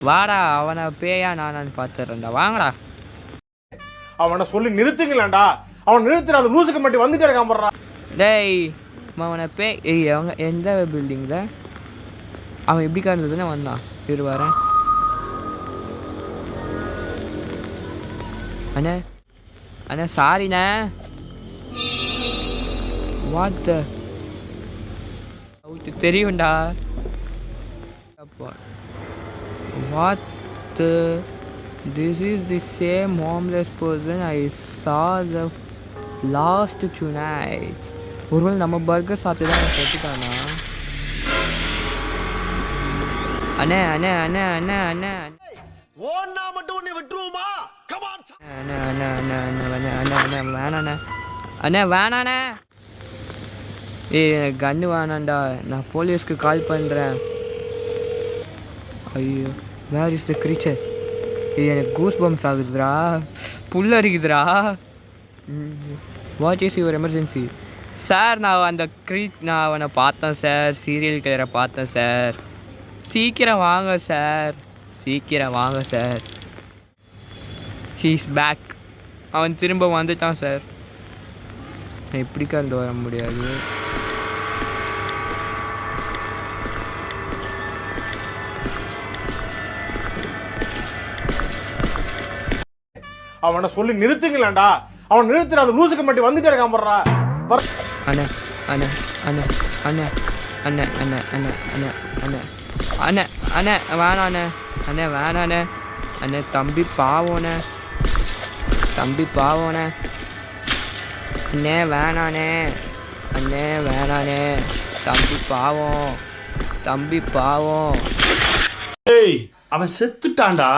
வாடா அவனை பேயா நானான்னு பார்த்துறேன்டா வாங்கடா. அவனை சொல்லி நிறுத்துங்களேன்டா. அவன் நிறுத்துற அந்த லூசுக்கு மட்டும் வந்துட்டே இருக்கான் போடுறா. டேய் அவனை அவங்க எந்த பில்டிங்கில் அவன் எப்படி இருந்ததுன்னு வந்தான். இரு வரேன். அண்ணே அண்ணே சாரிண்ணே. வாட் தெரியும்டா. What this is the same homeless person I saw the last tonight. ஒருவேளை நம்ம பர்கர் சாப்பிட்டு தான் செத்துட்டானா? அண்ணே அண்ணே அண்ணே அண்ணே அண்ணே ஓன்னா மட்டும் உன்னை விட்டுருவோமா? கம் ஆன் அண்ணே அண்ணே அண்ணே அண்ணே அண்ணே அண்ணே வேணாண்ணே அண்ணே வேணாண்ணே. ஏய் கன்று வேணாண்டா. நான் போலீஸ்க்கு கால் பண்ணுறேன். ஐயோ வேர் இஸ் த க்ரீச்சர்? எனக்கு கூஸ் பம்ப்ஸ் ஆகுதுடா. புல் அரிக்குதுடா. What is your emergency? Sir நான் நான் அவனை பார்த்தேன் சார். சீரியல் கிளரை பார்த்தேன் சார். சீக்கிரம் வாங்க சார். சீக்கிரம் வாங்க சார். He is back. அவன் திரும்ப வந்துட்டான் சார். நான் எப்படி கண்டு வர முடியாது. அவனை சொல்லி நிறுத்துங்களேன்டா. அவன் நிறுத்துற அந்த லூசுக்கு மட்டும் வந்துட்டே இருக்கான் போடுறா. அண்ணே அண்ணே அண்ணே அண்ணே அண்ணே அண்ணே அண்ணே அண்ணே அண்ணே அண்ணே அண்ணே வேணாண்ணே அண்ணே வேணாண்ணே அண்ணே தம்பி பாவோண்ணே. தம்பி பாவோண்ணே. அண்ணே வேணாண்ணே அண்ணே வேணாண்ணே. தம்பி பாவம். தம்பி பாவம். ஏய் அவன் செத்துட்டான்டா.